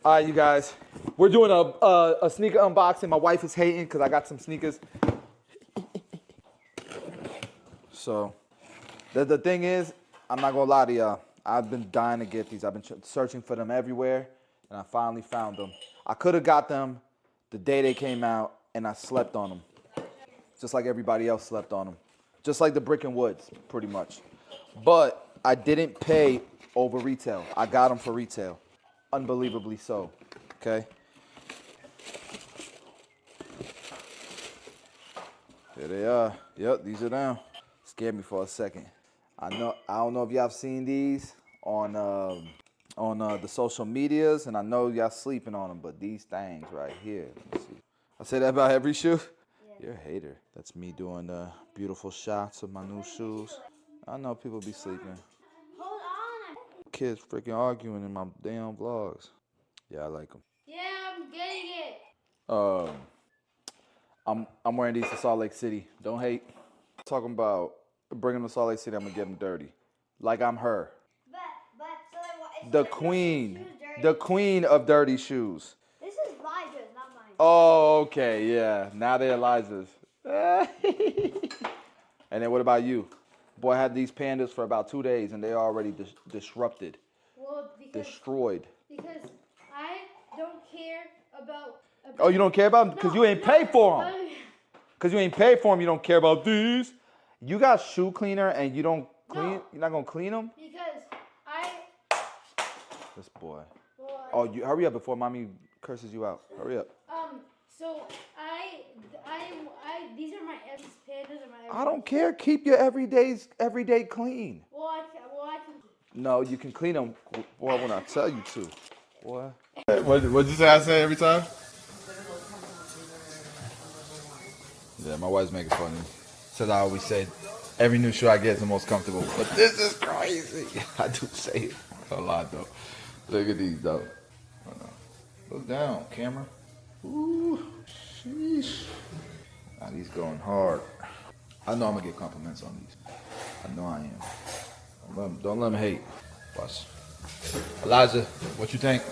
All right, you guys. We're doing a sneaker unboxing. My wife is hating because I got some sneakers. So, the thing is, I'm not going to lie to y'all. I've been dying to get these. I've been searching for them everywhere, and I finally found them. I could have got them the day they came out, and I slept on them. Just like everybody else slept on them. Just like the brick and woods, pretty much. But I didn't pay over retail. I got them for retail. Unbelievably so. Okay? There they are. Yep, these are them. Scared me for a second. I don't know if y'all have seen these on the social medias, and I know y'all sleeping on them, but these things right here. Let me see. I say that about every shoe. Yeah. You're a hater. That's me doing beautiful shots of my new shoes. I know people be sleeping. Hold on. Kids freaking arguing in my damn vlogs. Yeah, I like them. Yeah, I'm getting it. I'm wearing these to Salt Lake City. Don't hate. Talking about bringing them to Salt Lake City, I'm gonna get them dirty, like I'm her. But so like, The queen of dirty shoes. This is Elijah's, not mine. Oh, okay, yeah. Now they're Eliza's. And then what about you? Boy, I had these pandas for about 2 days, and they're already disrupted. Well, destroyed. Because I don't care about oh, you don't care about them? Because you ain't paid for them. Because you ain't paid for them, you don't care about these. You got shoe cleaner, and you don't clean? No. You're not going to clean them? Because This boy. Oh, you hurry up before mommy curses you out. Hurry up. So these are my pandas are my. I don't care. Keep your everyday clean. Well, I can. No, you can clean them. Boy, when I tell you to. Boy. What'd you say I say every time? Yeah, my wife's making fun of me. Says I always say every new shoe I get is the most comfortable. But this is crazy. I do say it a lot though. Look at these though. Look down, camera. Ooh, sheesh. Now these going hard. I know I'm gonna get compliments on these. I know I am. Don't let them hate. Watch. Elijah, what you think?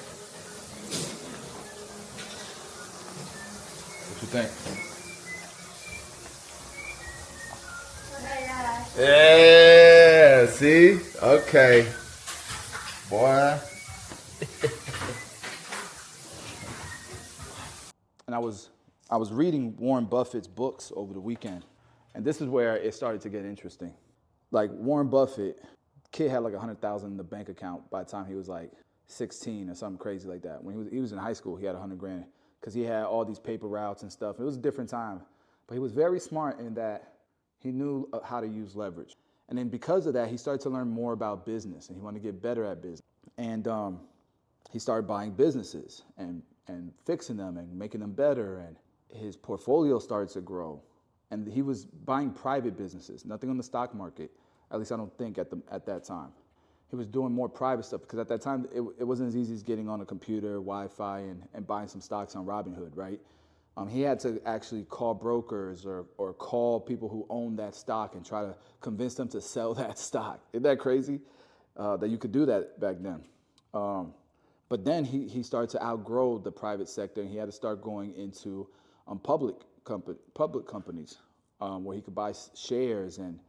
What you think? Yeah, see? Okay. Boy. And I was reading Warren Buffett's books over the weekend, and this is where it started to get interesting. Like Warren Buffett, kid had like 100,000 in the bank account by the time he was like 16 or something crazy like that. When he was in high school, he had 100 grand because he had all these paper routes and stuff. It was a different time, but he was very smart in that he knew how to use leverage. And then because of that, he started to learn more about business, and he wanted to get better at business. And he started buying businesses and fixing them and making them better, and his portfolio started to grow. And he was buying private businesses, nothing on the stock market, at least I don't think at that time. He was doing more private stuff because at that time it wasn't as easy as getting on a computer, Wi-Fi, and buying some stocks on Robinhood, right? He had to actually call brokers or call people who owned that stock and try to convince them to sell that stock. Isn't that crazy that you could do that back then? But then he started to outgrow the private sector, and he had to start going into public companies where he could buy shares and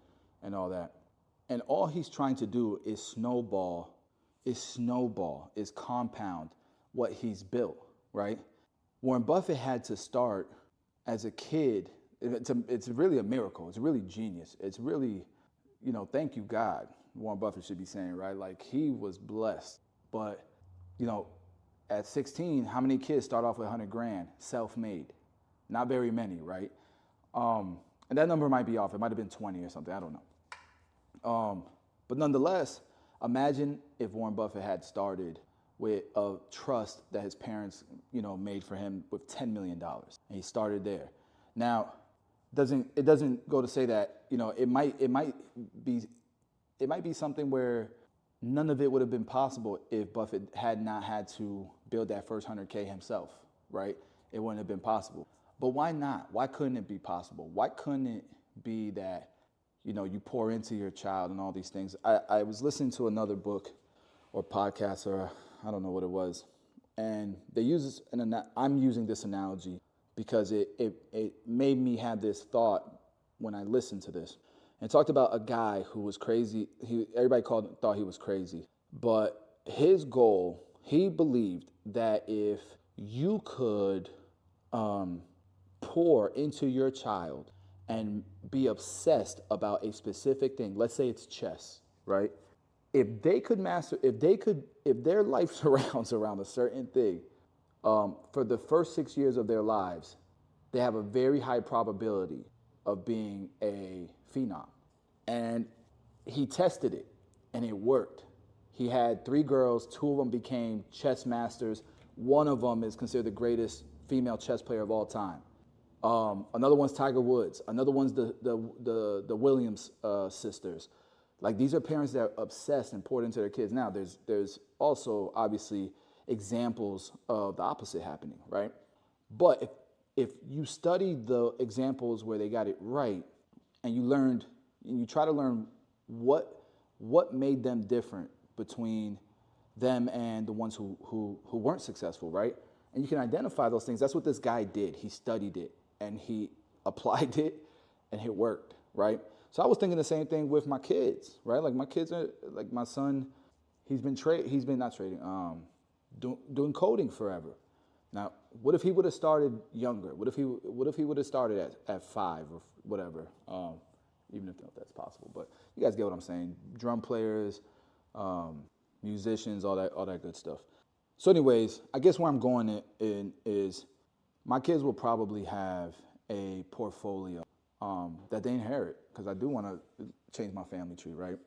all that. And all he's trying to do is snowball, is compound what he's built, right? Warren Buffett had to start as a kid. It's really a miracle. It's really genius. It's really, thank you, God, Warren Buffett should be saying, right? Like, he was blessed. But, at 16, how many kids start off with 100 grand, self-made? Not very many, right? And that number might be off. It might have been 20 or something. I don't know. But nonetheless, imagine if Warren Buffett had started with a trust that his parents, made for him with $10 million. And he started there. Now, it doesn't go to say that, it might be something where none of it would have been possible if Buffett had not had to build that first 100K himself, right? It wouldn't have been possible. But why not? Why couldn't it be possible? Why couldn't it be that, you pour into your child and all these things? I was listening to another book or podcast, or I don't know what it was, And they use this, and I'm using this analogy because it made me have this thought when I listened to this. And it talked about a guy who was crazy. Everybody thought he was crazy. But his goal, he believed that if you could pour into your child and be obsessed about a specific thing, let's say it's chess, right? If their life surrounds around a certain thing, for the first 6 years of their lives, they have a very high probability of being a phenom. And he tested it, and it worked. He had 3 girls, 2 of them became chess masters. One of them is considered the greatest female chess player of all time. Another one's Tiger Woods. Another one's the Williams sisters. Like, these are parents that are obsessed and poured into their kids. Now, there's also obviously examples of the opposite happening, right? But if you study the examples where they got it right, and you try to learn what made them different between them and the ones who weren't successful, right? And you can identify those things. That's what this guy did. He studied it and he applied it, and it worked, right? So I was thinking the same thing with my kids, right? Like, my kids are, like, my son, he's been not trading, doing coding forever. Now, what if he would have started younger? What if he would have started at 5 or whatever? Even if that's possible, but you guys get what I'm saying. Drum players, musicians, all that good stuff. So anyways, I guess where I'm going in is my kids will probably have a portfolio that they inherit, because I do want to change my family tree, right?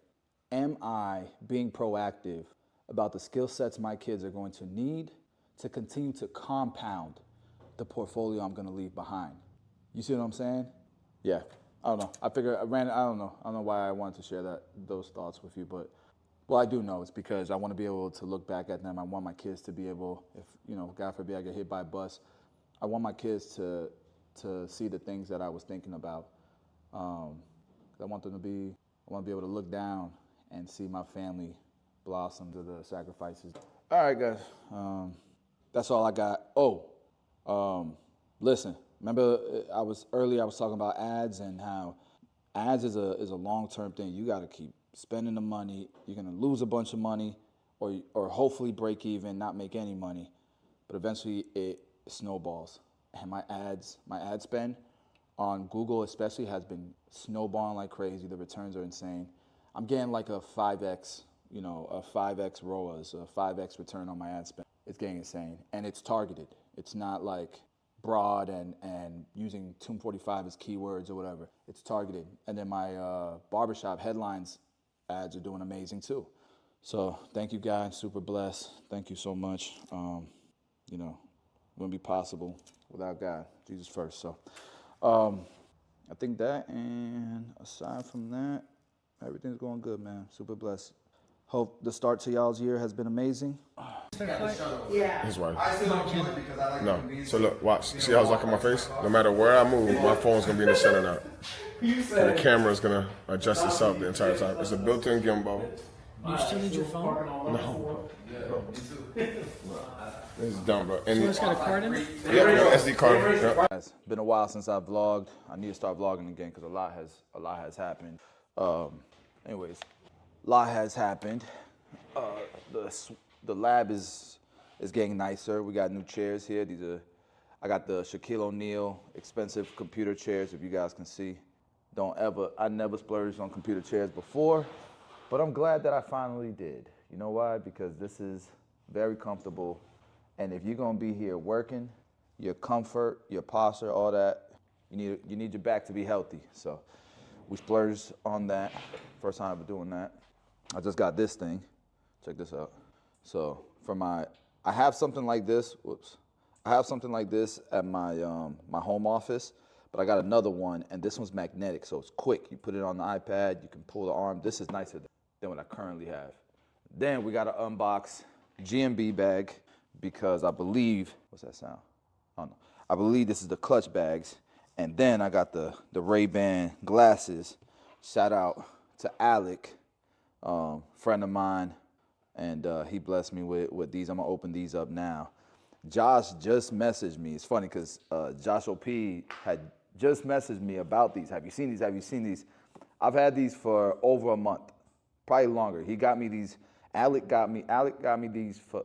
Am I being proactive about the skill sets my kids are going to need to continue to compound the portfolio I'm going to leave behind? You see what I'm saying? Yeah. I don't know. I don't know why I wanted to share those thoughts with you, but well, I do know it's because I want to be able to look back at them. I want my kids to be able, if, God forbid I get hit by a bus, I want my kids to see the things that I was thinking about. I want to be able to look down and see my family blossom to the sacrifices. All right, guys. That's all I got. Listen. Remember, I was talking about ads and how ads is a long-term thing. You got to keep spending the money. You're going to lose a bunch of money, or hopefully break even, not make any money. But eventually it snowballs. And my ad spend on Google especially has been snowballing like crazy. The returns are insane. I'm getting like a 5x, a 5x ROAS, a 5x return on my ad spend. It's getting insane. And it's targeted. It's not like broad and using Tomb 45 as keywords or whatever. It's targeted. And then my barbershop headlines ads are doing amazing too. So thank you, guys. Super blessed. Thank you so much. Wouldn't be possible without God. Jesus first. So I think that, and aside from that, everything's going good, man. Super blessed. Hope the start to y'all's year has been amazing. His wife. No. So look, watch. See how it's like in my face? No matter where I move, my phone's going to be in the center now. And the camera's going to adjust itself the entire time. It's a built-in gimbal. You still need your phone? No. This is dumb, bro. And So it's got a card in it? yeah, SD card. Yeah. It's been a while since I vlogged. I need to start vlogging again because a lot has happened. Anyways, a lot has happened. The lab is getting nicer. We got new chairs here. I got the Shaquille O'Neal expensive computer chairs, if you guys can see. I never splurged on computer chairs before, but I'm glad that I finally did. You know why? Because this is very comfortable. And if you're gonna be here working, your comfort, your posture, all that, you need your back to be healthy. So we splurged on that. First time ever doing that. I just got this thing. Check this out. So I have something like this. Whoops. I have something like this at my my home office, but I got another one, and this one's magnetic, so it's quick. You put it on the iPad, you can pull the arm. This is nicer than what I currently have. Then we got to unbox GMB bag, because I believe, what's that sound? I don't know. I believe this is the clutch bags. And then I got the Ray-Ban glasses. Shout out to Alec, friend of mine, and he blessed me with these. I'm gonna open these up now. Josh just messaged me. It's funny because Josh OP had just messaged me about these. Have you seen these? Have you seen these? I've had these for over a month, probably longer. He got me these. Alec got me these for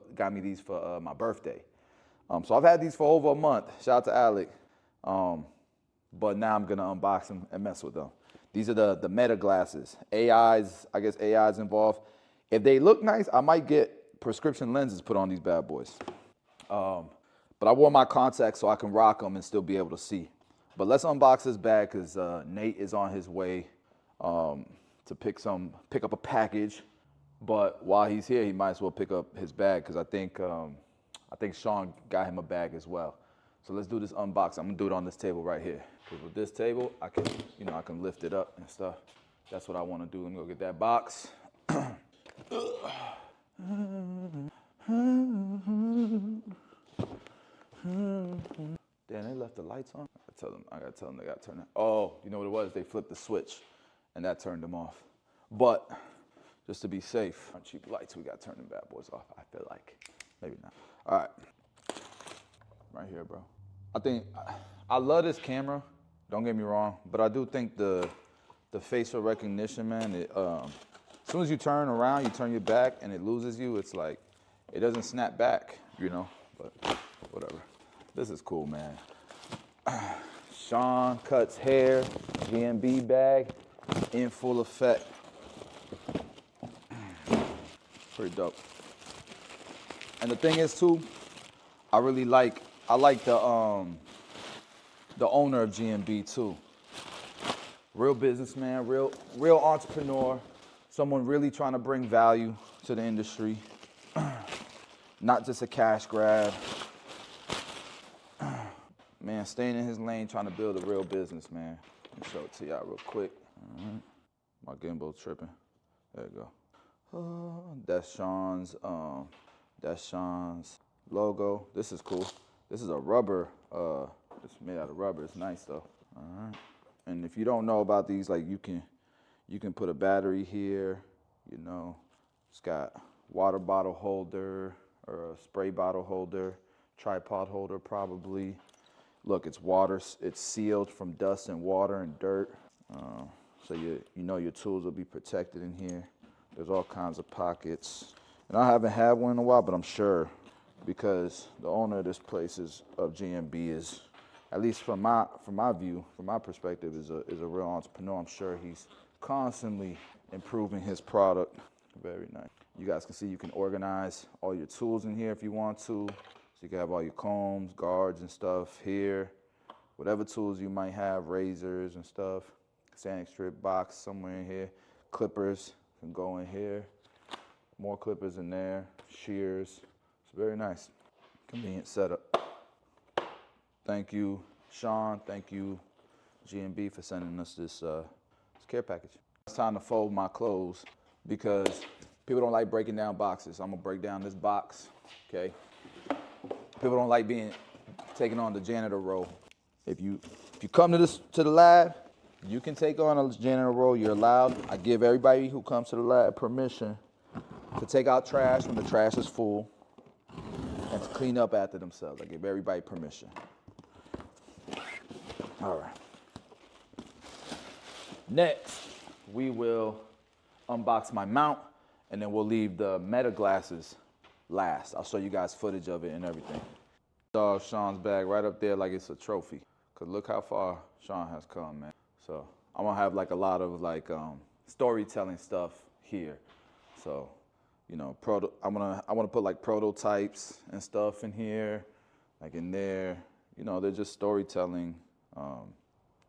my birthday. So I've had these for over a month. Shout out to Alec. But now I'm gonna unbox them and mess with them. These are the Meta glasses. AI's involved. If they look nice, I might get prescription lenses put on these bad boys. But I wore my contacts so I can rock them and still be able to see. But let's unbox this bag because Nate is on his way to pick up a package. But while he's here, he might as well pick up his bag because I think Sean got him a bag as well. So let's do this unboxing. I'm gonna do it on this table right here. Because with this table, I can lift it up and stuff. That's what I want to do. Let me go get that box. Damn, they left the lights on. I gotta tell them they gotta turn it. Oh, you know what it was? They flipped the switch, and that turned them off. But just to be safe, on cheap lights, we gotta turn them bad boys off. I feel like maybe not. All right, right here, bro. I love this camera. Don't get me wrong, but I do think the facial recognition, man. As soon as you turn around, you turn your back, and it loses you. It's like it doesn't snap back, you know. But whatever. This is cool, man. Sean cuts hair, GMB bag, in full effect. Pretty dope. And the thing is too, I like the owner of GMB too. Real businessman, real entrepreneur, someone really trying to bring value to the industry. Not just a cash grab. Man, staying in his lane, trying to build a real business, man. Let me show it to y'all real quick. All right. My gimbal's tripping. There you go. That's Sean's logo. This is cool. This is a rubber. It's made out of rubber. It's nice though. All right. And if you don't know about these, like you can put a battery here. You know, it's got water bottle holder or a spray bottle holder, tripod holder probably. Look, it's water. It's sealed from dust and water and dirt. So you know your tools will be protected in here. There's all kinds of pockets. And I haven't had one in a while, but I'm sure because the owner of this place of GMB is, at least from my view, from my perspective, is a real entrepreneur. I'm sure he's constantly improving his product. Very nice. You guys can see you can organize all your tools in here if you want to. So you can have all your combs, guards and stuff here. Whatever tools you might have, razors and stuff. Sanding strip box somewhere in here. Clippers can go in here. More clippers in there. Shears. It's very nice. Convenient setup. Thank you, Sean. Thank you, GMB, for sending us this care package. It's time to fold my clothes because people don't like breaking down boxes. I'm gonna break down this box, okay? People don't like being taken on the janitor role. If you come to the lab, you can take on a janitor role. You're allowed. I give everybody who comes to the lab permission to take out trash when the trash is full and to clean up after themselves. I give everybody permission. All right. Next, we will unbox my mount, and then we'll leave the Meta glasses last. I'll show you guys footage of it and everything. Dog Sean's bag right up there like it's a trophy. Cause look how far Sean has come, man. So I'm gonna have like a lot of like storytelling stuff here. So, you know, I wanna put like prototypes and stuff in here, like in there. You know, they're just storytelling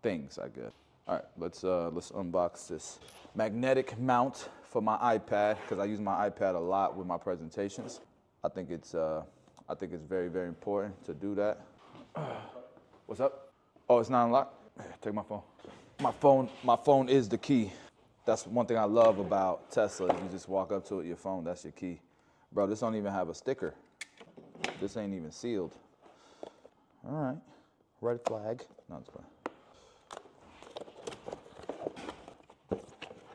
things, I guess. All right, let's unbox this magnetic mount for my iPad because I use my iPad a lot with my presentations. I think it's very, very important to do that. What's up? Oh, it's not unlocked? Take my phone. My phone is the key. That's one thing I love about Tesla. If you just walk up to it, your phone, that's your key. Bro, this don't even have a sticker. This ain't even sealed. All right, red flag. No, it's fine.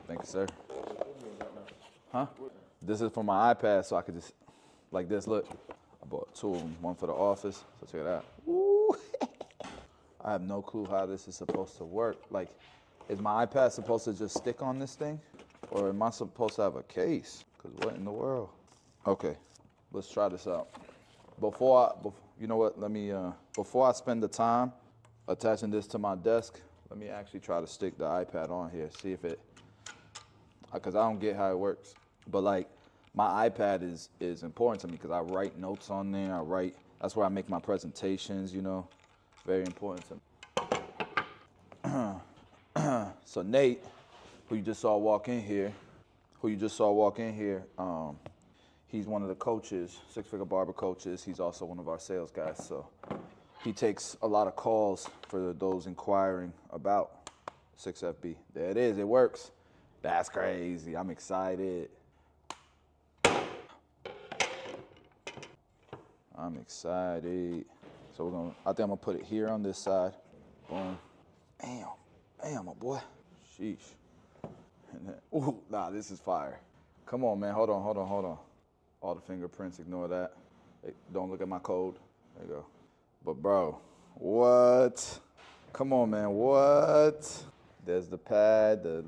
Thank you, sir. Huh? This is for my iPad, so I could just, like this, look. I I bought 2 of them, one for the office. So check it out. Ooh. I have no clue how this is supposed to work. Like, is my iPad supposed to just stick on this thing? Or am I supposed to have a case? Because what in the world? Okay, let's try this out. You know what, before I spend the time attaching this to my desk, let me actually try to stick the iPad on here, see if it, because I don't get how it works. But like, my iPad is important to me because I write notes on there, that's where I make my presentations, you know, very important to me. So Nate, who you just saw walk in here, he's one of the coaches, six-figure barber coaches. He's also one of our sales guys. So he takes a lot of calls for those inquiring about 6FB. There it is, it works. That's crazy, I'm excited. So I think I'm gonna put it here on this side. Boom. Damn, my boy. Sheesh. Ooh, nah, this is fire. Come on, man, hold on. All the fingerprints, ignore that. Hey, don't look at my code. There you go. But bro, what? Come on, man, what? There's the pad, the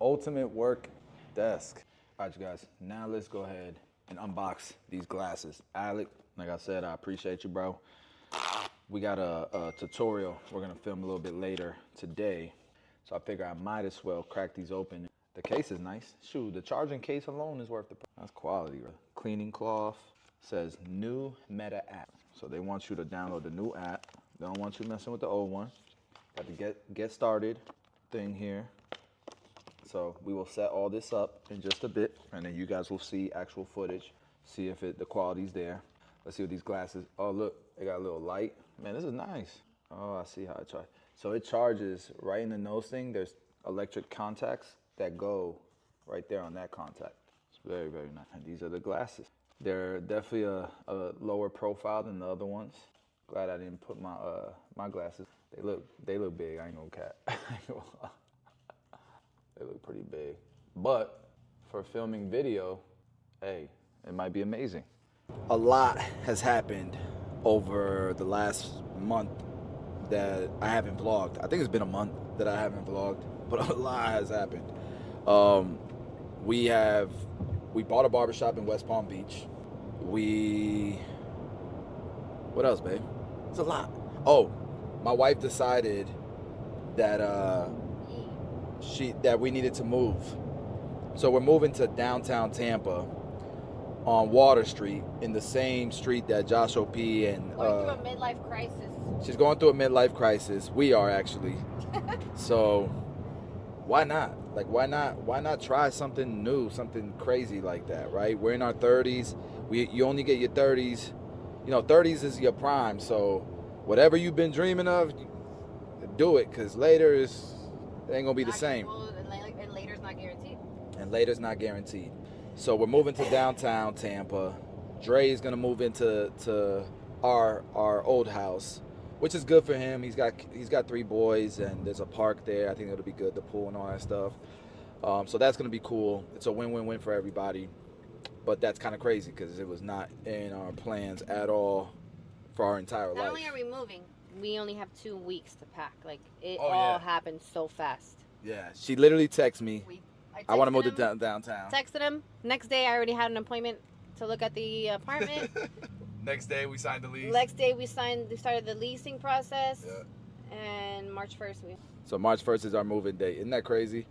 ultimate work desk. All right, you guys, now let's go ahead and unbox these glasses. Alec, like I said, I appreciate you, bro. We got a tutorial we're gonna film a little bit later today. So I figure I might as well crack these open. The case is nice. Shoot, the charging case alone is worth the price. That's quality, right? Cleaning cloth. Says new Meta app. So they want you to download the new app. They don't want you messing with the old one. Got the get started thing here. So we will set all this up in just a bit, and then you guys will see actual footage, see if the quality's there. Let's see what these glasses, oh look, they got a little light. Man, this is nice. Oh, I see how it charges. So it charges right in the nose thing. There's electric contacts that go right there on that contact. It's very, very nice. And these are the glasses. They're definitely a lower profile than the other ones. Glad I didn't put my glasses. They look big, I ain't gonna cap. They look pretty big. But for filming video, hey, it might be amazing. A lot has happened over the last month that I haven't vlogged. I think it's been a month that I haven't vlogged, but a lot has happened. We bought a barbershop in West Palm Beach. What else, babe? It's a lot. Oh, my wife decided that that we needed to move. So we're moving to downtown Tampa on Water Street, in the same street that Josh O.P. and going through a midlife crisis. She's going through a midlife crisis. We are actually. So why not? Like, why not try something new, something crazy like that, right? We're in our 30s. You only get your 30s. You know, 30s is your prime. So whatever you've been dreaming of, do it, because later it ain't gonna be the same. And later's not guaranteed. And later's not guaranteed. So we're moving to downtown Tampa. Dre's gonna move into our old house, which is good for him. He's got 3 boys, and there's a park there. I think it'll be good, the pool and all that stuff. So that's gonna be cool. It's a win-win-win for everybody. But that's kind of crazy because it was not in our plans at all for our entire life. Not only are we moving, we only have 2 weeks to pack. Like, it all happened so fast. Yeah, she literally texted me. I want to move to downtown. Texted him. Next day, I already had an appointment to look at the apartment. Next day, we signed the lease. Next day, we started the leasing process. Yeah. And March 1st, So March 1st is our moving date. Isn't that crazy?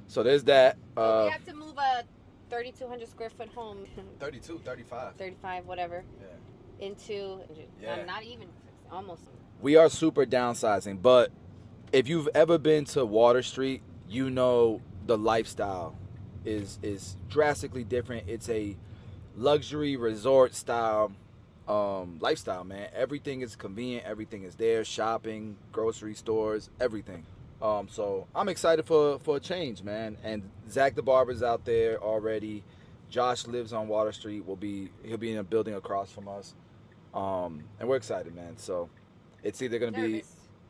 So there's that. We have to move a 3,200 square foot home. 32, 35. 35, whatever. Yeah. Into, not even, almost. We are super downsizing, but if you've ever been to Water Street, you know the lifestyle is drastically different. It's a luxury resort style lifestyle, man. Everything is convenient, everything is there, shopping, grocery stores, everything. So I'm excited for a change, man. And Zach the barber's out there already. Josh lives on Water Street. He'll be in a building across from us. And we're excited, man. So it's either gonna be,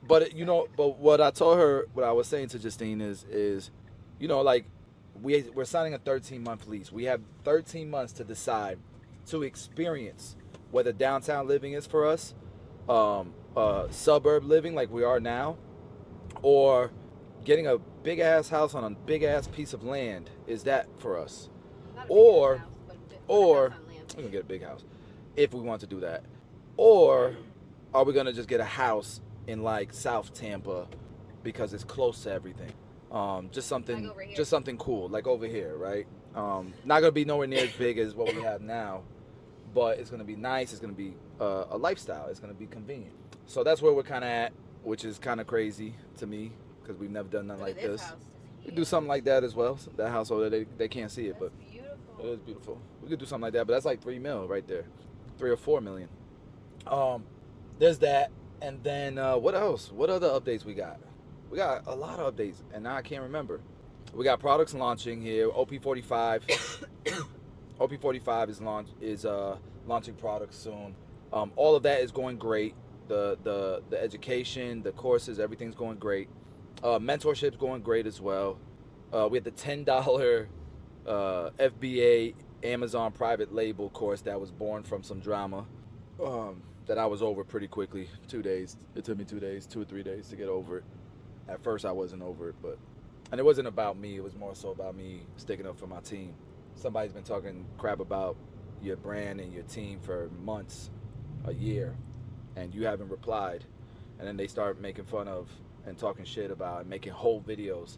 but what I told her, what I was saying to Justine is, you know, like we're signing a 13-month lease. We have 13 months to decide to experience whether downtown living is for us, suburb living like we are now, or getting a big ass house on a big ass piece of land, is that for us? Not a big Or, house, but a house or on land. we're gonna get a big house if we want to do that. Or are we gonna just get a house in like South Tampa because it's close to everything? Just something, Like over here. just something cool, like over here, right? Not gonna be nowhere near as big as what we have now, but it's gonna be nice. It's gonna be a lifestyle. It's gonna be convenient. So that's where we're kind of at, which is kind of crazy to me because we've never done nothing Look like at this. house. We do something like that as well. So that house over there, they can't see it, but That's beautiful. it is beautiful. We could do something like that, but that's like $3 million right there, 3 or 4 million. There's that, and then what else? What other updates we got? We got a lot of updates, and now I can't remember. We got products launching here. OP45. OP45 is launching products soon. All of that is going great. The education, the courses, everything's going great. Mentorship's going great as well. We had the $10 FBA Amazon private label course that was born from some drama that I was over pretty quickly. 2 days. It took me 2 days, 2 or 3 days to get over it. At first I wasn't over it, and it wasn't about me. It was more so about me sticking up for my team. Somebody's been talking crap about your brand and your team for months, a year, and you haven't replied. And then they start making fun of and talking shit about and making whole videos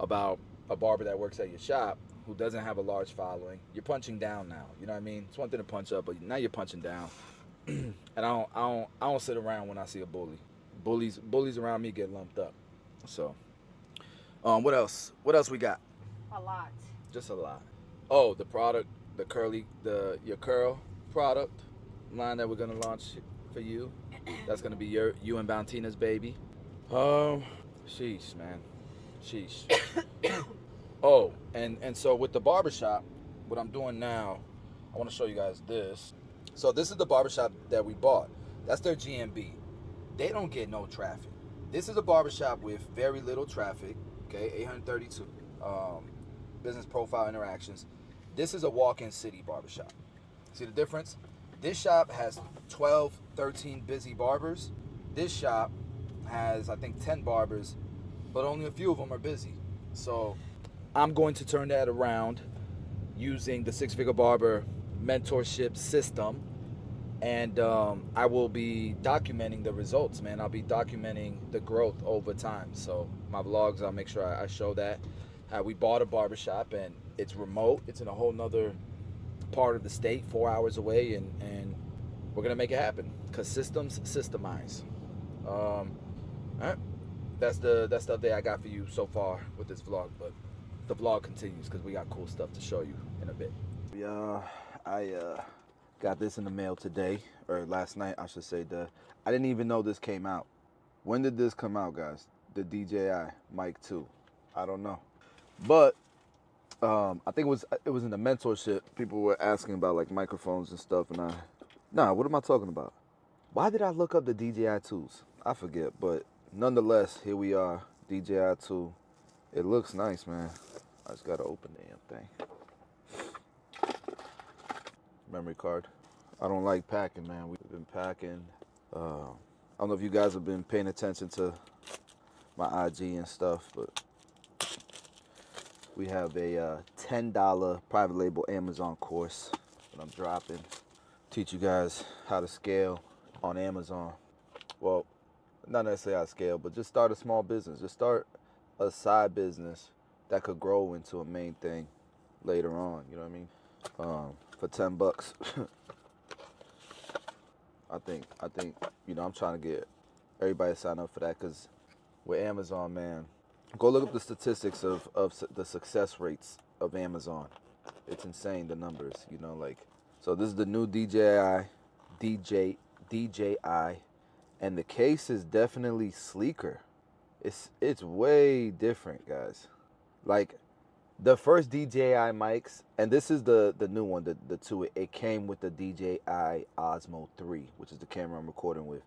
about a barber that works at your shop who doesn't have a large following. You're punching down now. You know what I mean? It's one thing to punch up, but now you're punching down. And I don't sit around when I see a bully. Bullies around me get lumped up. So, what else? What else we got? A lot. Just a lot. Oh, the product, your curl product line that we're gonna launch for you. That's gonna be you and Bountina's baby. Sheesh, man. Sheesh. Oh, and so with the barbershop, what I'm doing now, I want to show you guys this. So this is the barbershop that we bought. That's their GMB. They don't get no traffic. This is a barbershop with very little traffic, okay, 832 business profile interactions. This is a walk-in city barbershop. See the difference? This shop has 12, 13 busy barbers. This shop has, I think, 10 barbers, but only a few of them are busy. So I'm going to turn that around using the Six Figure Barber mentorship system. And I will be documenting the results, man. I'll be documenting the growth over time. So my vlogs, I'll make sure I show that. We bought a barbershop, and it's remote. It's in a whole nother part of the state, 4 hours away, and we're going to make it happen because systems systemize. All right. That's the update I got for you so far with this vlog, but the vlog continues because we got cool stuff to show you in a bit. Yeah, I got this in the mail today, or last night, I should say. I didn't even know this came out. When did this come out, guys? The DJI Mic 2. I don't know. But I think it was in the mentorship. People were asking about like microphones and stuff, and what am I talking about? Why did I look up the DJI 2s? I forget, but nonetheless, here we are, DJI 2. It looks nice, man. I just gotta open the damn thing. Memory card. I don't like packing, man. We've been packing. I don't know if you guys have been paying attention to my IG and stuff, but we have a $10 private label Amazon course that I'm dropping. Teach you guys how to scale on Amazon. Well, not necessarily how to scale, but just start a small business. Just start a side business that could grow into a main thing later on. You know what I mean? For $10. I think, I'm trying to get everybody to sign up for that, because with Amazon, man, go look up the statistics of the success rates of Amazon. It's insane, the numbers, so this is the new DJI, and the case is definitely sleeker. It's way different, guys. Like, the first DJI mics, and this is the new one, the 2, it came with the DJI Osmo 3, which is the camera I'm recording with.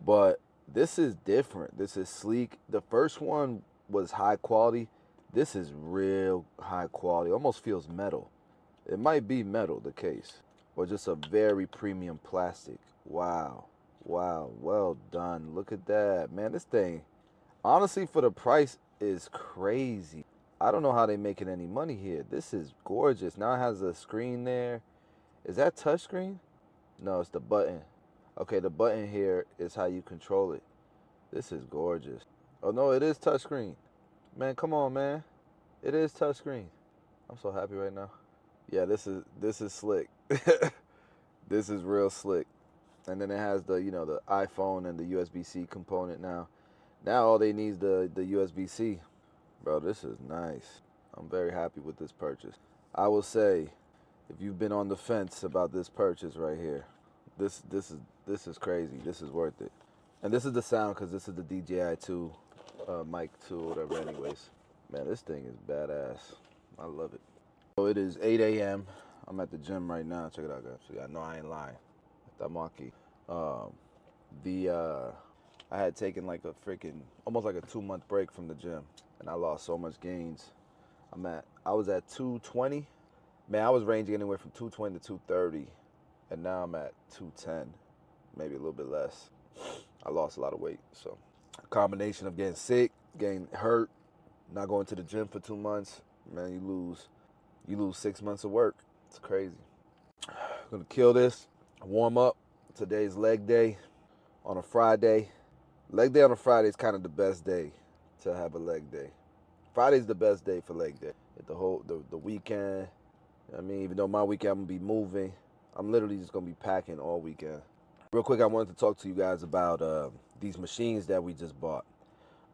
But this is different. This is sleek. The first one was high quality. This is real high quality. Almost feels metal. It might be metal, the case. or just a very premium plastic. Wow. Wow. Well done. Look at that. Man, this thing, honestly, for the price, is crazy. I don't know how they making any money here. This is gorgeous. Now it has a screen there. Is that touchscreen? No, it's the button. Okay, the button here is how you control it. This is gorgeous. Oh no, it is touchscreen. Man, come on, man. It is touchscreen. I'm so happy right now. Yeah, this is slick. This is real slick. And then it has the, you know, the iPhone and the USB-C component now. Now all they need is the USB-C. Bro, this is nice. I'm very happy with this purchase. I will say, if you've been on the fence about this purchase right here, this is crazy. This is worth it. And this is the sound, because this is the DJI 2 mic 2 or whatever anyways. Man, this thing is badass. I love it. So it is 8 a.m. I'm at the gym right now. Check it out, guys. So I know I ain't lying. Tamaki. I had taken like a freaking, almost like a 2-month break from the gym, and I lost so much gains. I was at 220. Man, I was ranging anywhere from 220 to 230, and now I'm at 210, maybe a little bit less. I lost a lot of weight, so a combination of getting sick, getting hurt, not going to the gym for 2 months, man, you lose 6 months of work. It's crazy. I'm gonna kill this, warm up. Today's leg day on a Friday. Leg day on a Friday is kind of the best day to have a leg day. Friday's the best day for leg day. The weekend, I mean, even though my weekend I'm gonna be moving, I'm literally just gonna be packing all weekend. Real quick, I wanted to talk to you guys about these machines that we just bought.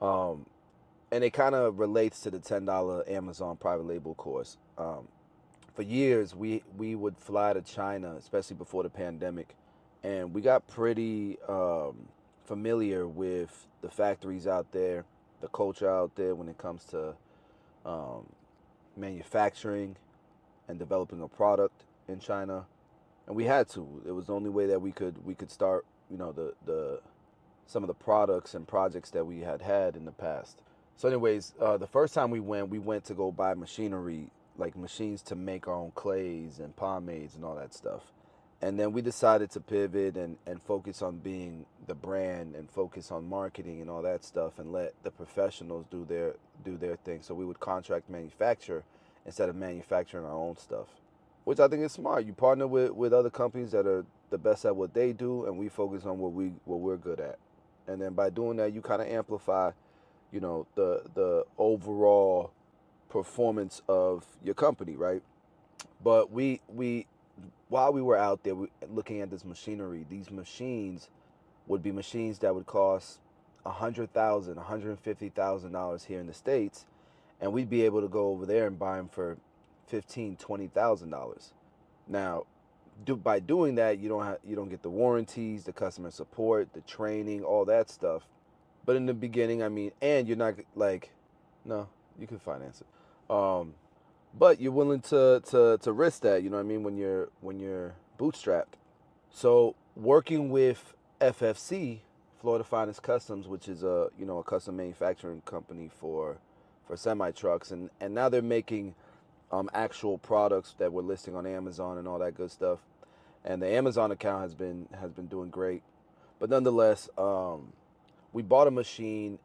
And it kind of relates to the $10 Amazon private label course. For years, we would fly to China, especially before the pandemic, and we got pretty familiar with the factories out there, the culture out there when it comes to manufacturing and developing a product in China. And we had to. It was the only way that we could start, you know, the some of the products and projects that we had in the past. So anyways, the first time we went to go buy machinery, like machines to make our own clays and pomades and all that stuff. And then we decided to pivot and focus on being the brand and focus on marketing and all that stuff, and let the professionals do their thing. So we would contract manufacture instead of manufacturing our own stuff, which I think is smart. You partner with other companies that are the best at what they do, and we focus on what we're good at. And then by doing that, you kind of amplify, you know, the overall performance of your company, right? But we while we were out there looking at this machinery, these machines would be machines that would cost $100,000, $150,000 here in the States, and we'd be able to go over there and buy them for $15,000, $20,000. Now, by doing that, you don't get the warranties, the customer support, the training, all that stuff. But in the beginning, I mean, and you're not like, no, you can finance it. But you're willing to risk that, you know what I mean, when you're bootstrapped. So working with FFC, Florida Finest Customs, which is a custom manufacturing company for semi trucks, and now they're making actual products that we're listing on Amazon and all that good stuff. And the Amazon account has been doing great. But nonetheless, we bought a machine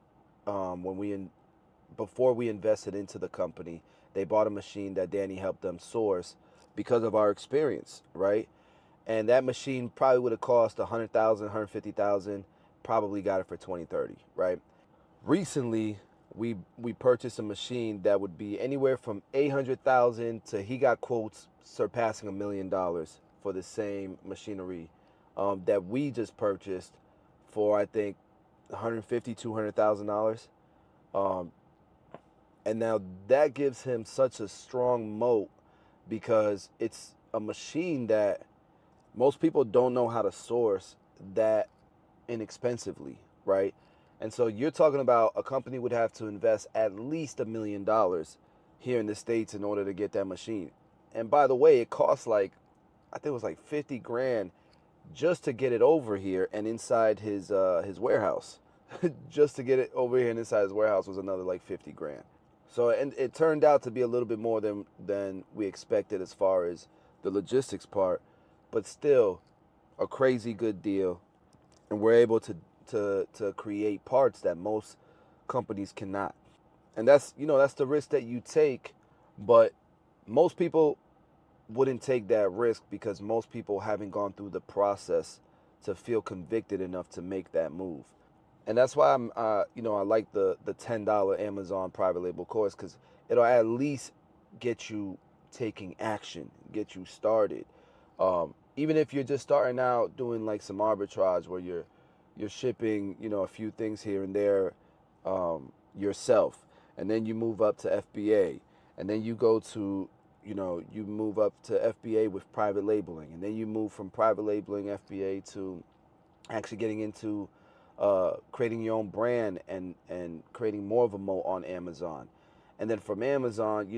before we invested into the company. They bought a machine that Danny helped them source because of our experience, right? And that machine probably would have cost $100,000, $150,000. Probably got it for $20,000, $30,000, right? Recently, we purchased a machine that would be anywhere from $800,000 to, he got quotes surpassing $1 million for the same machinery that we just purchased for, I think, $150,000, $200,000. And now that gives him such a strong moat, because it's a machine that most people don't know how to source that inexpensively, right? And so you're talking about a company would have to invest at least $1 million here in the States in order to get that machine. And by the way, it costs I think it was like $50,000 just to get it over here and inside his warehouse. Just to get it over here and inside his warehouse was another like $50,000. So, and it turned out to be a little bit more than we expected as far as the logistics part. but still a crazy good deal, and we're able to create parts that most companies cannot. And that's the risk that you take, but most people wouldn't take that risk because most people haven't gone through the process to feel convicted enough to make that move. And that's why I like the $10 Amazon private label course, because it'll at least get you taking action, get you started. Even if you're just starting out doing like some arbitrage where you're shipping, a few things here and there, yourself, and then you move up to FBA, and then you go to, you move up to FBA with private labeling, and then you move from private labeling FBA to actually getting into creating your own brand and creating more of a moat on Amazon. And then from Amazon,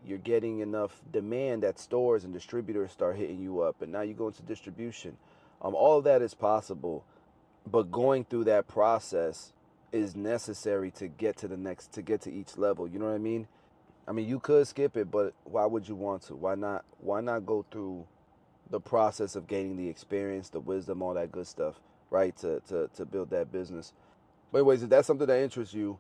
you're getting enough demand that stores and distributors start hitting you up, and now you go into distribution. All of that is possible, but going through that process is necessary to get to each level. You know what I mean? I mean, you could skip it, but why would you want to? Why not go through the process of gaining the experience, the wisdom, all that good stuff, right? To build that business. But anyways, if that's something that interests you,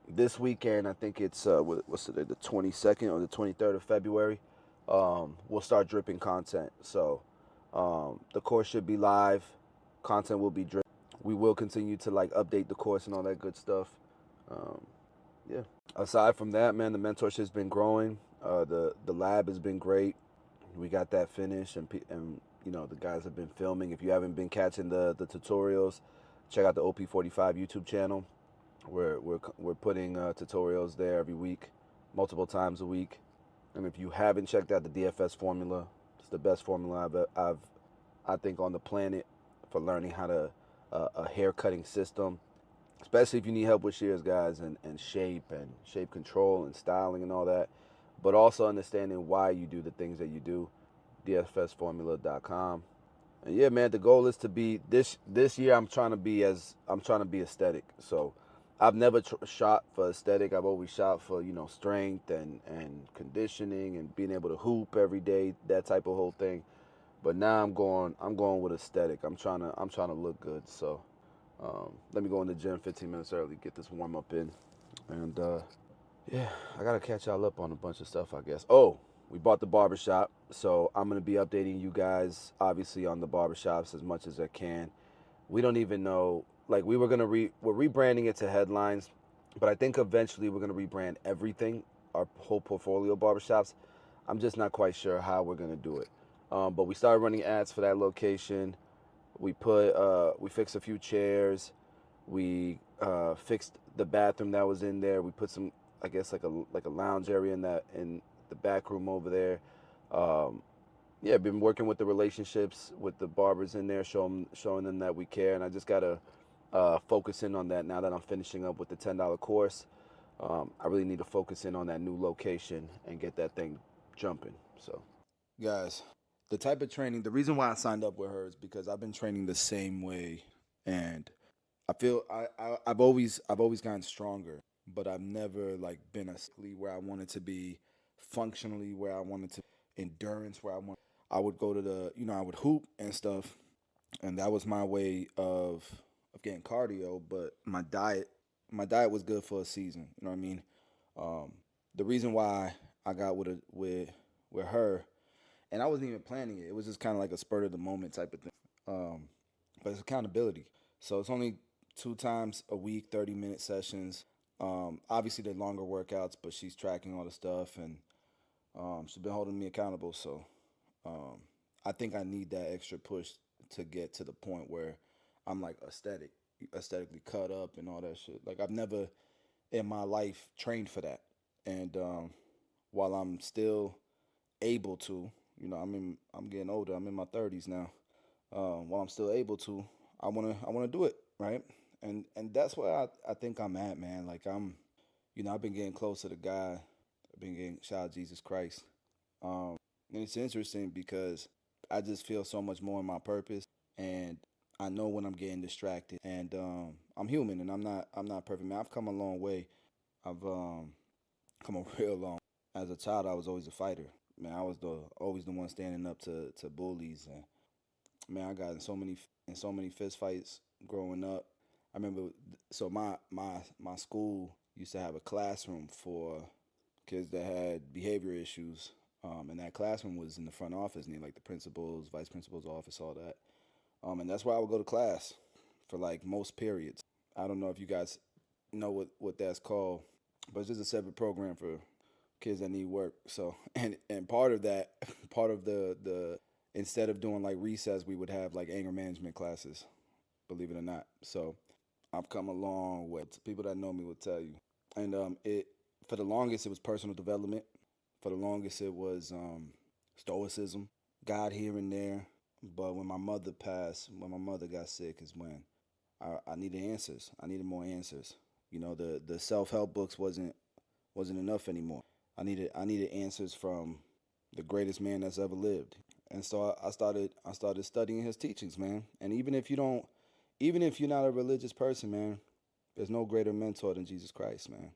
this weekend, I think it's what's today, the 22nd or the 23rd of February, we'll start dripping content. So the course should be live. Content will be dripping. We will continue to like update the course and all that good stuff. Yeah. Aside from that, man, the mentorship has been growing. The lab has been great. We got that finished, and the guys have been filming. If you haven't been catching the tutorials, check out the OP45 YouTube channel. We're putting tutorials there every week, multiple times a week. And if you haven't checked out the DFS formula, it's the best formula I think on the planet for learning how to a hair cutting system, especially if you need help with shears, guys, and shape control and styling and all that, but also understanding why you do the things that you do. DFSformula.com. And yeah, man, the goal is to be this year. I'm trying to be aesthetic. So I've never shot for aesthetic. I've always shot for strength and conditioning and being able to hoop every day, that type of whole thing. But now I'm going with aesthetic. I'm trying to look good. So let me go in the gym 15 minutes early, get this warm up in, and yeah, I gotta catch y'all up on a bunch of stuff, I guess. Oh, we bought the barbershop, so I'm gonna be updating you guys obviously on the barbershops as much as I can. We don't even know, like, we're rebranding it to Headlines, but I think eventually we're gonna rebrand everything, our whole portfolio of barbershops. I'm just not quite sure how we're gonna do it. But we started running ads for that location. We fixed a few chairs. We fixed the bathroom that was in there. We put some, I guess, like a lounge area in the back room over there. Yeah, been working with the relationships with the barbers in there, showing them that we care, and I just gotta focus in on that now that I'm finishing up with the $10 course. I really need to focus in on that new location and get that thing jumping. So, Guys, the type of training, the reason why I signed up with her is because I've been training the same way, and I feel I've always gotten stronger, but I've never like been where I wanted to be, functionally where I wanted to, endurance where I want. I would go to I would hoop and stuff, and that was my way of getting cardio. But my diet was good for a season. You know what I mean? The reason why I got with her, and I wasn't even planning it. It was just kind of like a spur of the moment type of thing. But it's accountability. So it's only 2 times a week, 30-minute sessions. Obviously they're longer workouts, but she's tracking all the stuff, and she's been holding me accountable. So I think I need that extra push to get to the point where I'm like aesthetically cut up and all that shit. Like I've never in my life trained for that. And while I'm still able to, I'm getting older. I'm in my 30s now. While I'm still able to, I wanna do it, right? And that's where I think I'm at, man. Like I've been getting closer to God. I've been getting shout out Jesus Christ. And it's interesting because I just feel so much more in my purpose, and I know when I'm getting distracted. And I'm human, and I'm not perfect, man. I've come a long way. I've come a real long. As a child, I was always a fighter. Man, I was always the one standing up to bullies, and Man, I got in so many fist fights growing up. I remember, so my school used to have a classroom for kids that had behavior issues, and that classroom was in the front office near like the principal's, vice principal's office, all that. And that's where I would go to class for like most periods. I don't know if you guys know what that's called, but it's just a separate program for kids that need work. So and part of that, part of the instead of doing like recess, we would have like anger management classes, believe it or not. So I've come a long way. People that know me will tell you. And it for the longest it was personal development. For the longest it was stoicism, God here and there. But when my mother passed, when my mother got sick, is when I needed answers. I needed more answers. You know, the self help books wasn't enough anymore. I needed answers from the greatest man that's ever lived. And so I started studying his teachings, man. And even if you're not a religious person, man, there's no greater mentor than Jesus Christ, man.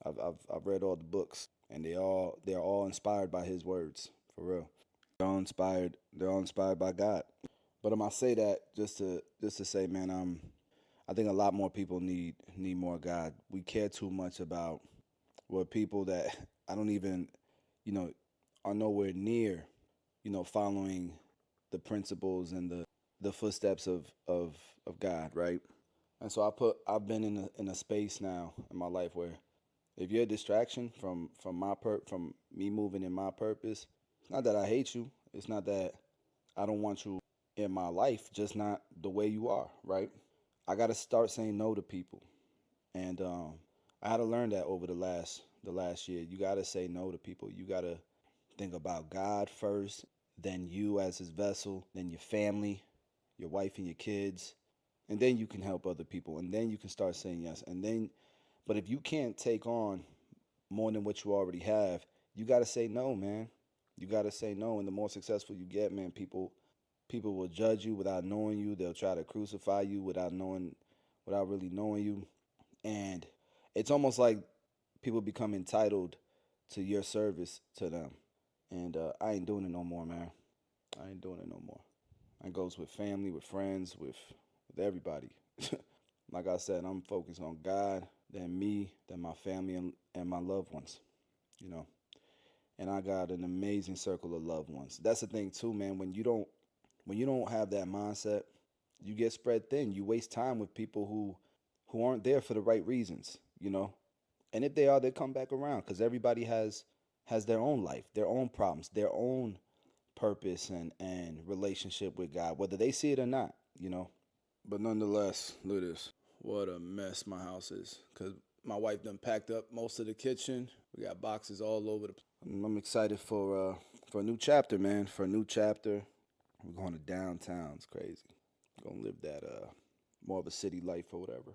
I've read all the books, and they're all inspired by his words, for real. They're all inspired by God. But I say that just to say, man, I think a lot more people need more God. We care too much about what people that I don't even, are nowhere near, following the principles and the footsteps of God, right? And so I've been in a space now in my life where if you're a distraction from me moving in my purpose, it's not that I hate you. It's not that I don't want you in my life, just not the way you are, right? I got to start saying no to people. And I had to learn that over the last year. You got to say no to people. You got to think about God first, then you as his vessel, then your family, your wife and your kids, and then you can help other people, and then you can start saying yes. But if you can't take on more than what you already have, you got to say no, man. You got to say no, and the more successful you get, man, people will judge you without knowing you. They'll try to crucify you without really knowing you. And it's almost like people become entitled to your service to them. And I ain't doing it no more, man. I ain't doing it no more. That goes with family, with friends, with everybody. Like I said, I'm focused on God, then me, then my family, and my loved ones, And I got an amazing circle of loved ones. That's the thing too, man. When you don't have that mindset, you get spread thin. You waste time with people who aren't there for the right reasons, And if they are, they come back around because everybody has their own life, their own problems, their own purpose and relationship with God, whether they see it or not, But nonetheless, look at this. What a mess my house is. Because my wife done packed up most of the kitchen. We got boxes all over the place. I'm excited for a new chapter, man. For a new chapter. We're going to downtown. It's crazy. We're going to live that more of a city life or whatever.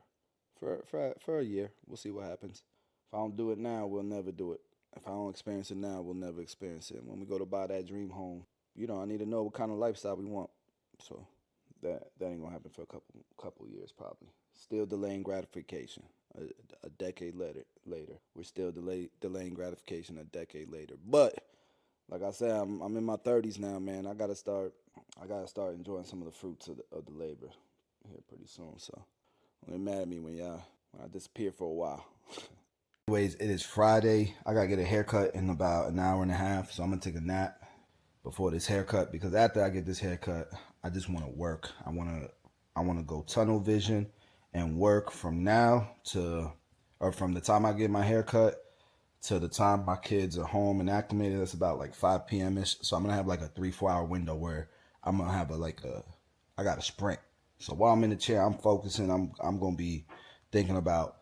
For a year. We'll see what happens. If I don't do it now, we'll never do it. If I don't experience it now, we'll never experience it. When we go to buy that dream home, I need to know what kind of lifestyle we want. So that ain't gonna happen for a couple years probably. Still delaying gratification. A decade later, we're still delaying gratification a decade later. But like I said, I'm in my 30s now, man. I gotta start enjoying some of the fruits of the labor here pretty soon. So don't get mad at me when I disappear for a while. Anyways, it is Friday. I gotta get a haircut in about an hour and a half, so I'm gonna take a nap before this haircut because after I get this haircut, I just want to work. I want to go tunnel vision and work from from the time I get my haircut to the time my kids are home and acclimated. That's about like 5 p.m. ish. So I'm gonna have like a 3-4 hour window where I'm gonna have I got a sprint. So while I'm in the chair, I'm focusing. I'm gonna be thinking about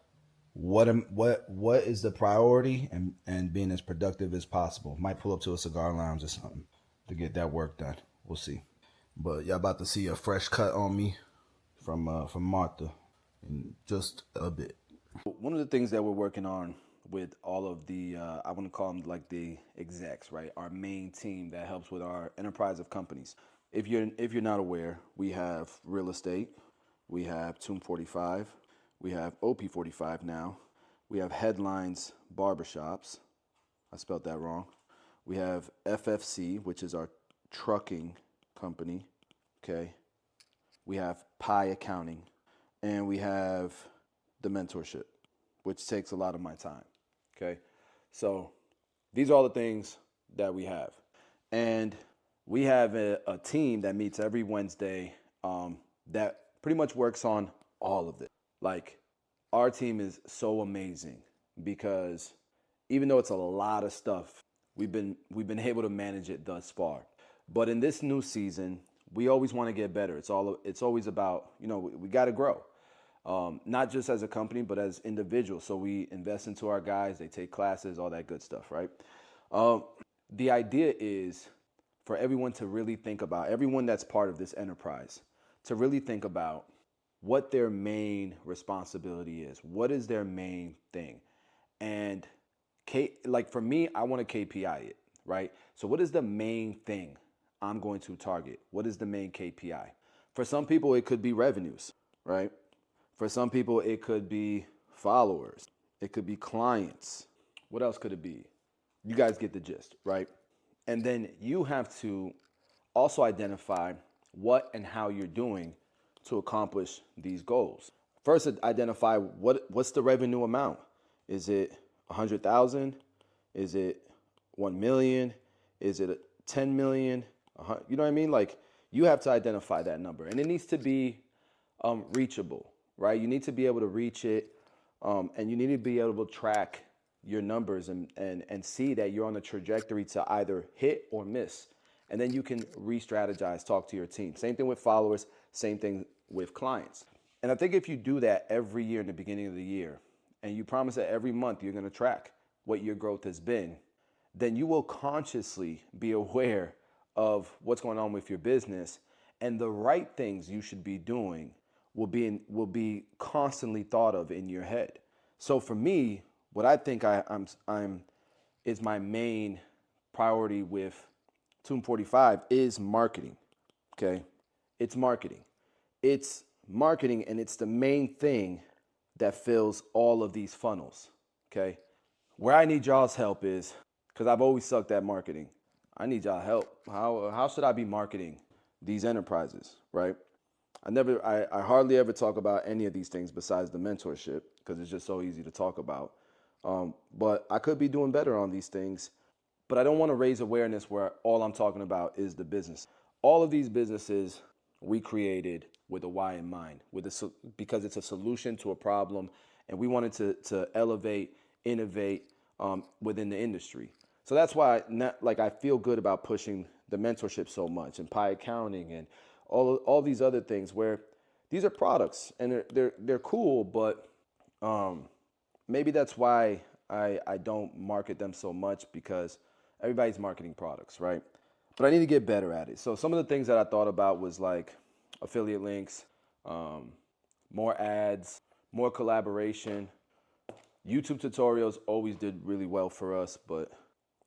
what is the priority and being as productive as possible. Might pull up to a cigar lounge or something to get that work done. We'll see. But y'all about to see a fresh cut on me from Martha in just a bit. One of the things that we're working on with all of the, I want to call them like the execs, right? Our main team that helps with our enterprise of companies. If you're not aware, we have real estate, we have Tomb 45, we have OP45 now, we have Headlines Barbershops. I spelled that wrong. We have FFC, which is our trucking company, okay? We have Pi Accounting, and we have the mentorship, which takes a lot of my time, okay? So these are all the things that we have. And we have a team that meets every Wednesday that pretty much works on all of this. Like, our team is so amazing because even though it's a lot of stuff, we've been able to manage it thus far. But in this new season, we always want to get better. It's always about, we got to grow. Not just as a company, but as individuals. So we invest into our guys, they take classes, all that good stuff, right? The idea is for everyone to really think about, everyone that's part of this enterprise, to really think about what their main responsibility is. What is their main thing? And like for me, I want to KPI it, right? So what is the main thing I'm going to target? What is the main KPI? For some people, it could be revenues, right? For some people, it could be followers. It could be clients. What else could it be? You guys get the gist, right? And then you have to also identify what and how you're doing to accomplish these goals. First, identify what's the revenue amount. Is it 100,000? Is it 1 million? Is it 10 million? You know what I mean? Like, you have to identify that number, and it needs to be reachable, right? You need to be able to reach it, and you need to be able to track your numbers and see that you're on a trajectory to either hit or miss. And then you can re-strategize, talk to your team. Same thing with followers, same thing with clients. And I think if you do that every year in the beginning of the year, and you promise that every month you're going to track what your growth has been, then you will consciously be aware of what's going on with your business, and the right things you should be doing will be constantly thought of in your head. So for me, what I think is my main priority with Tomb 45 is marketing. Okay, it's marketing. It's marketing, and it's the main thing that fills all of these funnels. Okay, where I need y'all's help is, because I've always sucked at marketing. I need y'all help. How should I be marketing these enterprises, right? I hardly ever talk about any of these things besides the mentorship, because it's just so easy to talk about. But I could be doing better on these things, but I don't want to raise awareness where all I'm talking about is the business. All of these businesses we created with a why in mind, because it's a solution to a problem, and we wanted to elevate, innovate within the industry. So that's why I feel good about pushing the mentorship so much, and Pi Accounting, and all these other things, where these are products and they're cool, but maybe that's why I don't market them so much, because everybody's marketing products, right? But I need to get better at it. So some of the things that I thought about was like affiliate links, more ads, more collaboration. YouTube tutorials always did really well for us, but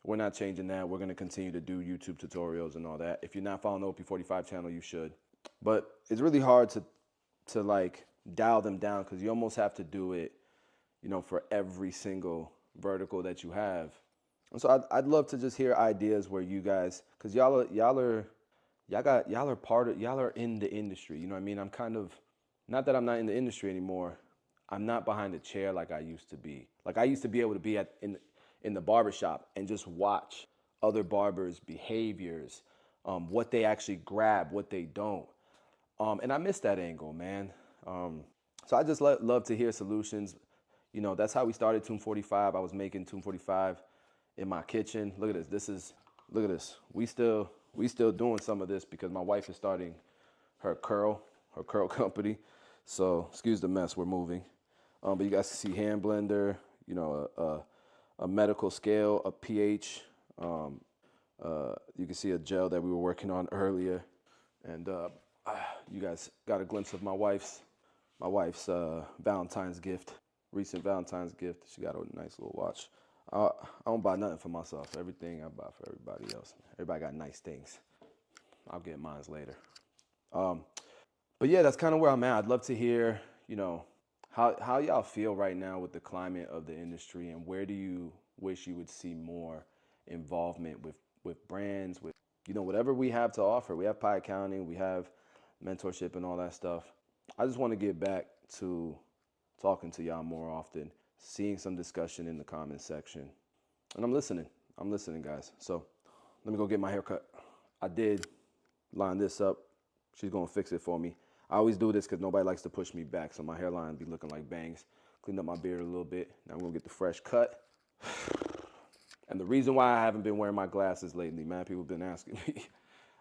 we're not changing that. We're going to continue to do YouTube tutorials and all that. If you're not following the OP45 channel, you should. But it's really hard to like dial them down, because you almost have to do it, for every single vertical that you have. And so I'd love to just hear ideas where you guys, because y'all are in the industry. You know what I mean? I'm kind of, not that I'm not in the industry anymore. I'm not behind a chair like I used to be. Like, I used to be able to be in the barbershop and just watch other barbers' behaviors, what they actually grab, what they don't. And I miss that angle, man. So I just love to hear solutions. That's how we started Tomb 45. I was making Tomb 45 in my kitchen. Look at this. Look at this. We still doing some of this because my wife is starting her curl company. So excuse the mess. We're moving. But you guys can see hand blender, a medical scale, a pH. You can see a gel that we were working on earlier, and you guys got a glimpse of my wife's Valentine's gift, recent Valentine's gift. She got a nice little watch. I don't buy nothing for myself. Everything I buy for everybody else. Everybody got nice things. I'll get mine later. But yeah, that's kind of where I'm at. I'd love to hear, how y'all feel right now with the climate of the industry, and where do you wish you would see more involvement with brands, with, whatever we have to offer. We have Pi Accounting, we have mentorship and all that stuff. I just want to get back to talking to y'all more often, seeing some discussion in the comment section. And I'm listening. I'm listening, guys. So let me go get my hair cut. I did line this up. She's going to fix it for me. I always do this because nobody likes to push me back, so my hairline be looking like bangs. Cleaned up my beard a little bit. Now I'm going to get the fresh cut. And the reason why I haven't been wearing my glasses lately, man, people have been asking me.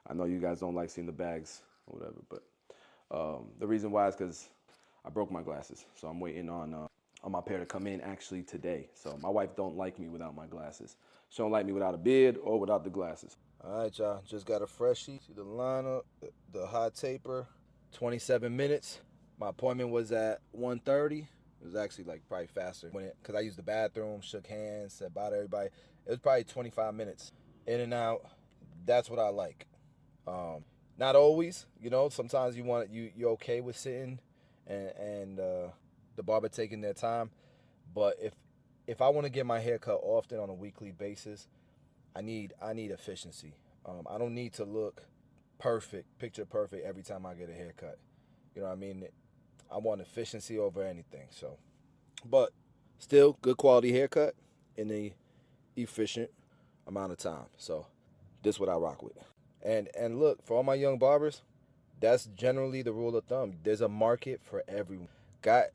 I know you guys don't like seeing the bags or whatever, but the reason why is because I broke my glasses. So I'm waiting on my pair to come in actually today. So my wife don't like me without my glasses. She don't like me without a beard or without the glasses. All right, y'all, just got a freshie. See the lineup, the hot taper, 27 minutes. My appointment was at 1:30. It was actually like probably faster because I used the bathroom, shook hands, said bye to everybody. It was probably 25 minutes in and out. That's what I like. Not always, you know. Sometimes you're okay with sitting and the barber taking their time. But if I want to get my hair cut often on a weekly basis, I need efficiency. I don't need to look perfect, picture perfect every time I get a haircut. You know what I mean? I want efficiency over anything. So, but still good quality haircut in the efficient amount of time. So this is what I rock with. And look, for all my young barbers, that's generally the rule of thumb. There's a market for everyone.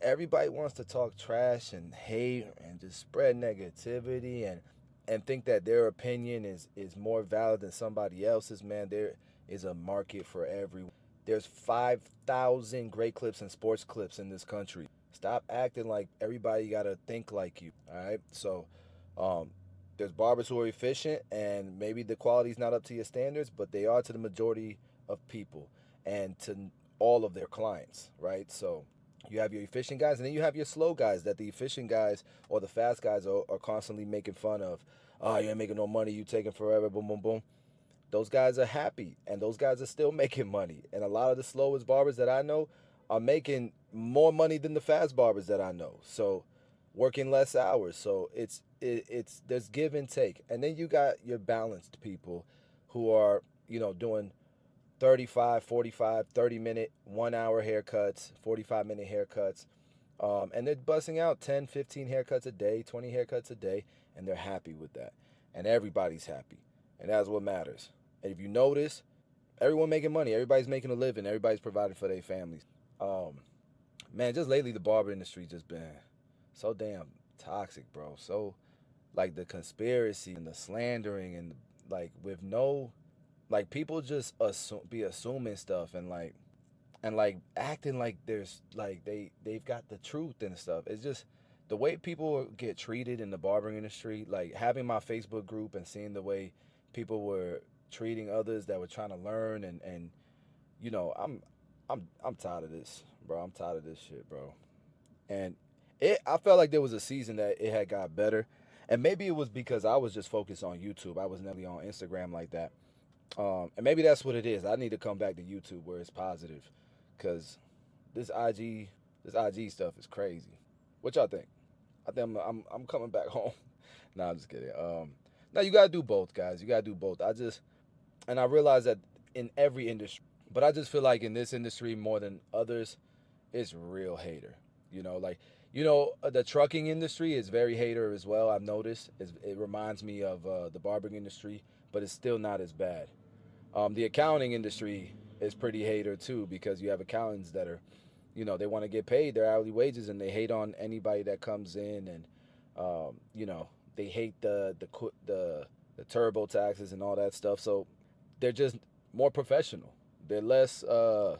Everybody wants to talk trash and hate and just spread negativity and think that their opinion is more valid than somebody else's. Man, there is a market for everyone. There's 5,000 great clips and sports clips in this country. Stop acting like everybody got to think like you, all right? So there's barbers who are efficient, and maybe the quality's not up to your standards, but they are to the majority of people and to all of their clients, right? So you have your efficient guys, and then you have your slow guys that the efficient guys or the fast guys are constantly making fun of. Oh, you ain't making no money, you taking forever, boom, boom, boom. Those guys are happy, and those guys are still making money. And a lot of the slowest barbers that I know are making more money than the fast barbers that I know. So working less hours. So it's there's give and take. And then you got your balanced people who are, doing 35, 45, 30-minute, 1-hour haircuts, 45-minute haircuts. And they're busting out 10, 15 haircuts a day, 20 haircuts a day, and they're happy with that. And everybody's happy. And that's what matters. And if you notice, everyone making money. Everybody's making a living. Everybody's providing for their families. Man, just lately the barber industry just been so damn toxic, bro. So, like, the conspiracy and the slandering and, like, with no, like, people just be assuming stuff and acting like there's, like, they've got the truth and stuff. It's just the way people get treated in the barbering industry, like, having my Facebook group and seeing the way people were treating others that were trying to learn and I'm tired of this, bro. I'm tired of this shit, bro. And I felt like there was a season that it had got better. And maybe it was because I was just focused on YouTube. I was never on Instagram like that. And maybe that's what it is. I need to come back to YouTube where it's positive. Cause this IG stuff is crazy. What y'all think? I think I'm coming back home. Nah, I'm just kidding. No, you gotta do both, guys. You gotta do both. I realize that in every industry, but I just feel like in this industry more than others, it's real hater. The trucking industry is very hater as well. I've noticed. It reminds me of the barbering industry, but it's still not as bad. The accounting industry is pretty hater too, because you have accountants that are, they want to get paid their hourly wages, and they hate on anybody that comes in, and they hate the turbo taxes and all that stuff. So they're just more professional. They're less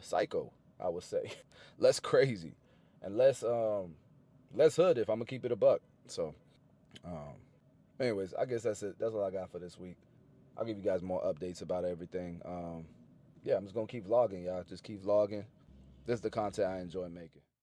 psycho, I would say, less crazy, and less hood. If I'm gonna keep it a buck. So, anyways, I guess that's it. That's all I got for this week. I'll give you guys more updates about everything. I'm just gonna keep vlogging, y'all. Just keep vlogging. This is the content I enjoy making.